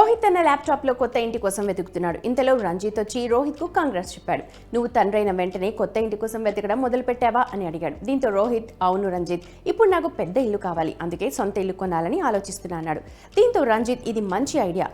రోహిత్ తన ల్యాప్టాప్లో కొత్త ఇంటి కోసం వెతుకుతున్నాడు. ఇంతలో రంజిత్ వచ్చి రోహిత్కు కాంగ్రెస్ చెప్పాడు. నువ్వు తండ్రైన వెంటనే కొత్త ఇంటి కోసం వెతకడం మొదలుపెట్టావా అని అడిగాడు. దీంతో రోహిత్, అవును రంజిత్, ఇప్పుడు నాకు పెద్ద ఇల్లు కావాలి, అందుకే సొంత ఇల్లు కొనాలని ఆలోచిస్తున్నా అన్నాడు. దీంతో రంజిత్, ఇది మంచి ఐడియా.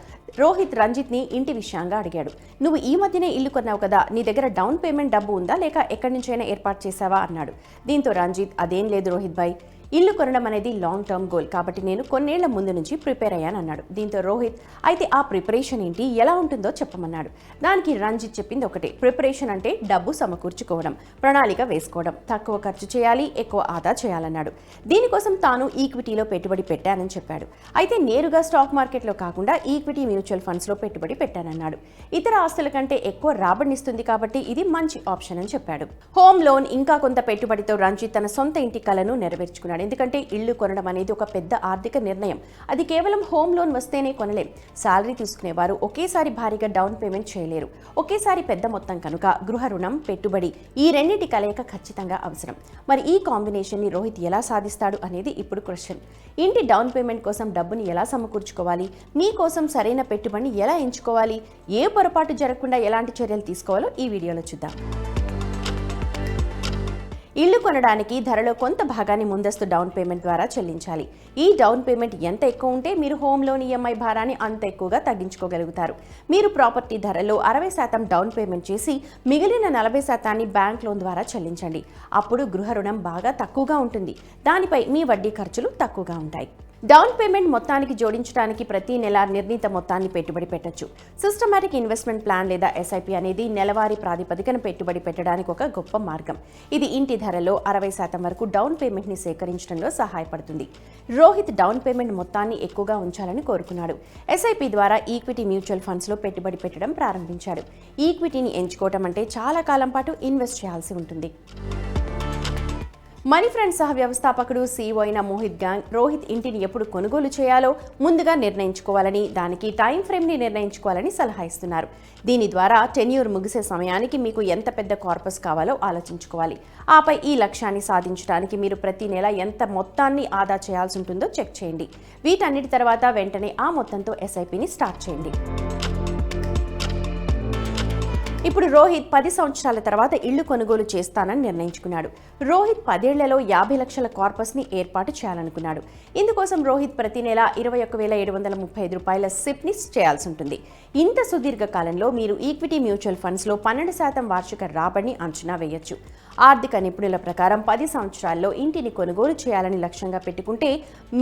రోహిత్ రంజిత్ని ఇంటి విషయంగా అడిగాడు. నువ్వు ఈ మధ్యనే ఇల్లు కొన్నావు కదా, నీ దగ్గర డౌన్ పేమెంట్ డబ్బు ఉందా లేక ఎక్కడి నుంచైనా ఏర్పాటు చేశావా అన్నాడు. దీంతో రంజిత్, అదేం లేదు రోహిత్ భాయ్, ఇల్లు కొనడం అనేది లాంగ్ టర్మ్ గోల్, కాబట్టి నేను కొన్నేళ్ల ముందు నుంచి ప్రిపేర్ అయ్యాను అన్నాడు. దీంతో రోహిత్, అయితే ఆ ప్రిపరేషన్ ఏంటి, ఎలా ఉంటుందో చెప్పమన్నాడు. దానికి రంజిత్ చెప్పింది ఒకటే, ప్రిపరేషన్ అంటే డబ్బు సమకూర్చుకోవడం, ప్రణాళిక వేసుకోవడం, తక్కువ ఖర్చు చేయాలి, ఎక్కువ ఆదా చేయాలన్నాడు. దీనికోసం తాను ఈక్విటీలో పెట్టుబడి పెట్టానని చెప్పాడు. అయితే నేరుగా స్టాక్ మార్కెట్లో కాకుండా ఈక్విటీ మ్యూచువల్ ఫండ్స్లో పెట్టుబడి పెట్టానన్నాడు. ఇతర ఆస్తుల కంటే ఎక్కువ రాబడినిస్తుంది కాబట్టి ఇది మంచి ఆప్షన్ అని చెప్పాడు. హోమ్ లోన్ ఇంకా కొంత పెట్టుబడితో రంజిత్ తన సొంత ఇంటి కలను నెరవేర్చుకున్నాడు. ఎందుకంటే ఇల్లు కొనడం అనేది ఒక పెద్ద ఆర్థిక నిర్ణయం. అది కేవలం హోమ్ లోన్ వస్తేనే కొనలేం. శాలరీ తీసుకునేవారు ఒకేసారి భారీగా డౌన్ పేమెంట్ చేయలేరు. ఒకేసారి పెద్ద మొత్తం కనుక గృహ రుణం, పెట్టుబడి, ఈ రెండింటి కలయిక ఖచ్చితంగా అవసరం. మరి ఈ కాంబినేషన్ని రోహిత్ ఎలా సాధిస్తాడు అనేది ఇప్పుడు క్వశ్చన్. ఇంటి డౌన్ పేమెంట్ కోసం డబ్బుని ఎలా సమకూర్చుకోవాలి, మీకోసం సరైన పెట్టుబడిని ఎలా ఎంచుకోవాలి, ఏ పొరపాటు జరగకుండా ఎలాంటి చర్యలు తీసుకోవాలో ఈ వీడియోలో చూద్దాం. ఇల్లు కొనడానికి ధరలో కొంత భాగాన్ని ముందస్తు డౌన్ పేమెంట్ ద్వారా చెల్లించాలి. ఈ డౌన్ పేమెంట్ ఎంత ఎక్కువ ఉంటే మీరు హోమ్ లోన్ ఈఎంఐ భారాన్ని అంత ఎక్కువగా తగ్గించుకోగలుగుతారు. మీరు ప్రాపర్టీ ధరలో 60% డౌన్ పేమెంట్ చేసి మిగిలిన 40% బ్యాంక్ లోన్ ద్వారా చెల్లించండి. అప్పుడు గృహ రుణం బాగా తక్కువగా ఉంటుంది. దానిపై మీ వడ్డీ ఖర్చులు తక్కువగా ఉంటాయి. డౌన్ పేమెంట్ మొత్తానికి జోడించడానికి ప్రతి నెల నిర్ణీత మొత్తాన్ని పెట్టుబడి పెట్టొచ్చు. సిస్టమాటిక్ ఇన్వెస్ట్మెంట్ ప్లాన్ లేదా ఎస్ఐపి అనేది నెలవారీ ప్రాతిపదికన పెట్టుబడి పెట్టడానికి ఒక గొప్ప మార్గం. ఇది ఇంటి ధరలో 60% వరకు డౌన్ పేమెంట్ని సేకరించడంలో సహాయపడుతుంది. రోహిత్ డౌన్ పేమెంట్ మొత్తాన్ని ఎక్కువగా ఉంచాలని కోరుకున్నాడు. ఎస్ఐపి ద్వారా ఈక్విటీ మ్యూచువల్ ఫండ్స్లో పెట్టుబడి పెట్టడం ప్రారంభించాడు. ఈక్విటీని ఎంచుకోవటం అంటే చాలా కాలం పాటు ఇన్వెస్ట్ చేయాల్సి ఉంటుంది. మనీ ఫ్రెండ్ సహ వ్యవస్థాపకుడు CEO అయిన మోహిత్ గాంగ్ రోహిత్ ఇంటిని ఎప్పుడు కొనుగోలు చేయాలో ముందుగా నిర్ణయించుకోవాలని, దానికి టైం ఫ్రేమ్ని నిర్ణయించుకోవాలని సలహా ఇస్తున్నారు. దీని ద్వారా టెన్యూర్ ముగిసే సమయానికి మీకు ఎంత పెద్ద కార్పస్ కావాలో ఆలోచించుకోవాలి. ఆపై ఈ లక్ష్యాన్ని సాధించడానికి మీరు ప్రతి నెల ఎంత మొత్తాన్ని ఆదా చేయాల్సి ఉంటుందో చెక్ చేయండి. వీటన్నిటి తర్వాత వెంటనే ఆ మొత్తంతో ఎస్ఐపిని స్టార్ట్ చేయండి. ఇప్పుడు రోహిత్ 10 సంవత్సరాల తర్వాత ఇళ్లు కొనుగోలు చేస్తానని నిర్ణయించుకున్నాడు. రోహిత్ 10 ఏళ్లలో 50 లక్షల కార్పస్ని ఏర్పాటు చేయాలనుకున్నాడు. ఇందుకోసం రోహిత్ ప్రతి నెల 21,735 రూపాయల సిప్ని చేయాల్సి ఉంటుంది. ఇంత సుదీర్ఘ కాలంలో మీరు ఈక్విటీ మ్యూచువల్ ఫండ్స్లో 12% వార్షిక రాబడిని అంచనా వేయొచ్చు. ఆర్థిక నిపుణుల ప్రకారం 10 సంవత్సరాల్లో ఇంటిని కొనుగోలు చేయాలని లక్ష్యంగా పెట్టుకుంటే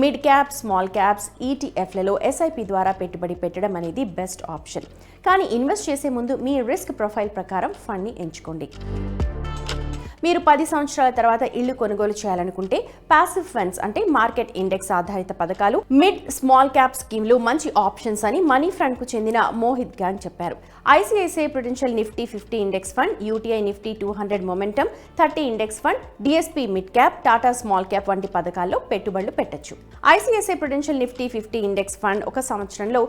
మిడ్ క్యాప్, స్మాల్ క్యాప్స్, ETFలలో ఎస్ఐపి ద్వారా పెట్టుబడి పెట్టడం అనేది బెస్ట్ ఆప్షన్. కానీ ఇన్వెస్ట్ చేసే ముందు మీ రిస్క్ ప్రొఫైల్ ప్రకారం ఫండ్ని ఎంచుకోండి. మీరు 10 సంవత్సరాల తర్వాత ఇల్లు కొనుగోలు చేయాలనుకుంటే పాసివ్ ఫండ్స్ అంటే మార్కెట్ ఇండెక్స్ ఆధారిత పథకాలు, మిడ్ స్మాల్ క్యాప్ స్కీమ్లు మంచి ఆప్షన్స్ అని మనీ ఫ్రెండ్ కు చెందిన మోహిత్ గాంగ్ చెప్పారు. ICICI Prudential Nifty 50 index fund, UTI Nifty 200 momentum 30 index fund, DSP mid cap, Tata small cap వంటి పథకాల్లో పెట్టుబడులు పెట్టొచ్చు. ICICI Prudential Nifty 50 index fund ఒక సంవత్సరంలో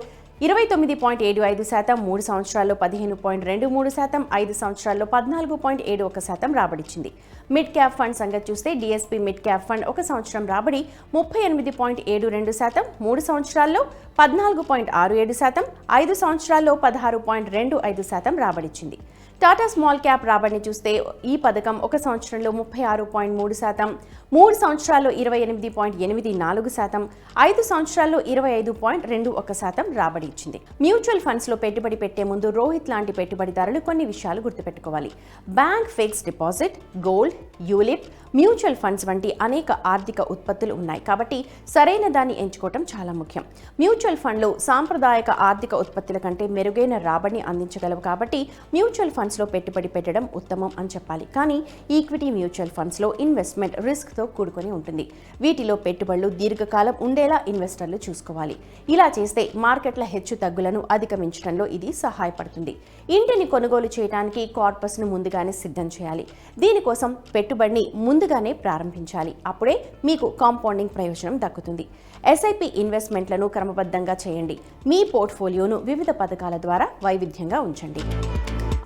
29.75%, 3 సంవత్సరాల్లో 15.23%, 5 సంవత్సరాల్లో 14.71% రాబడిచ్చింది. మిడ్ క్యాప్ ఫండ్ సంగతి చూస్తే DSP మిడ్ క్యాప్ ఫండ్ ఒక సంవత్సరం రాబడి 38.72%, 3 సంవత్సరాల్లో 14.67%, 5 సంవత్సరాల్లో 16.25% రాబడిచ్చింది. టాటా స్మాల్ క్యాప్ రాబడిని చూస్తే ఈ పథకం ఒక సంవత్సరంలో 36.3%, 3 సంవత్సరాల్లో 28.84%, 5 సంవత్సరాల్లో 25.21% రాబడి ఇచ్చింది. మ్యూచువల్ ఫండ్స్లో పెట్టుబడి పెట్టే ముందు రోహిత్ లాంటి పెట్టుబడిదారులు కొన్ని విషయాలు గుర్తుపెట్టుకోవాలి. Bank fixed deposit, gold, ULIP, mutual funds వంటి అనేక ఆర్థిక ఉత్పత్తులు ఉన్నాయి. కాబట్టి సరైన దాన్ని ఎంచుకోవటం చాలా ముఖ్యం. మ్యూచువల్ ఫండ్లు సాంప్రదాయక ఆర్థిక ఉత్పత్తుల కంటే మెరుగైన రాబడిని అందించగలవు. కాబట్టి మ్యూచువల్ ఫండ్స్లో పెట్టుబడి పెట్టడం ఉత్తమం అని చెప్పాలి. కానీ ఈక్విటీ మ్యూచువల్ ఫండ్స్లో ఇన్వెస్ట్మెంట్ రిస్క్తో కూడుకొని ఉంటుంది. వీటిలో పెట్టుబడులు దీర్ఘకాలం ఉండేలా ఇన్వెస్టర్లు చూసుకోవాలి. ఇలా చేస్తే మార్కెట్ల హెచ్చు తగ్గులను అధిగమించడంలో ఇది సహాయపడుతుంది. ఇంటిని కొనుగోలు చేయడానికి కార్పస్ను ముందుగానే సిద్ధం చేయాలి. దీనికోసం పెట్టుబడిని ముందుగానే ప్రారంభించాలి. అప్పుడే మీకు కాంపౌండింగ్ ప్రయోజనం దక్కుతుంది. ఎస్ఐపి ఇన్వెస్ట్మెంట్లను క్రమబద్ధంగా చేయండి. మీ పోర్ట్ఫోలియోను వివిధ పథకాల ద్వారా వైవిధ్యంగా ఉంచండి.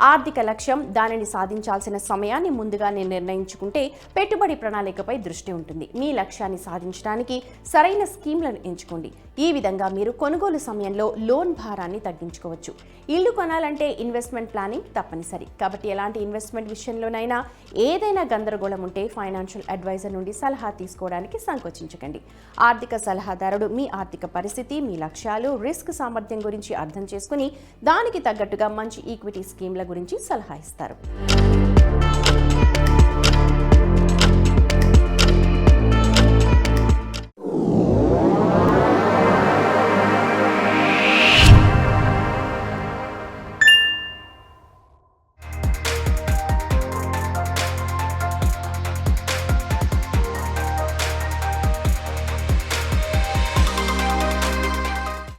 ఆర్థిక లక్ష్యం, దానిని సాధించాల్సిన సమయాన్ని ముందుగానే నిర్ణయించుకుంటే పెట్టుబడి ప్రణాళికపై దృష్టి ఉంటుంది. మీ లక్ష్యాన్ని సాధించడానికి సరైన స్కీమ్లను ఎంచుకోండి. ఈ విధంగా మీరు కొనుగోలు సమయంలో లోన్ భారాన్ని తగ్గించుకోవచ్చు. ఇల్లు కొనాలంటే ఇన్వెస్ట్మెంట్ ప్లానింగ్ తప్పనిసరి. కాబట్టి ఎలాంటి ఇన్వెస్ట్మెంట్ విషయంలోనైనా ఏదైనా గందరగోళం ఉంటే ఫైనాన్షియల్ అడ్వైజర్ నుండి సలహా తీసుకోవడానికి సంకోచించకండి. ఆర్థిక సలహాదారుడు మీ ఆర్థిక పరిస్థితి, మీ లక్ష్యాలు, రిస్క్ సామర్థ్యం గురించి అర్థం చేసుకుని దానికి తగ్గట్టుగా మంచి ఈక్విటీ స్కీమ్ల గురించి సలహా ఇస్తారు.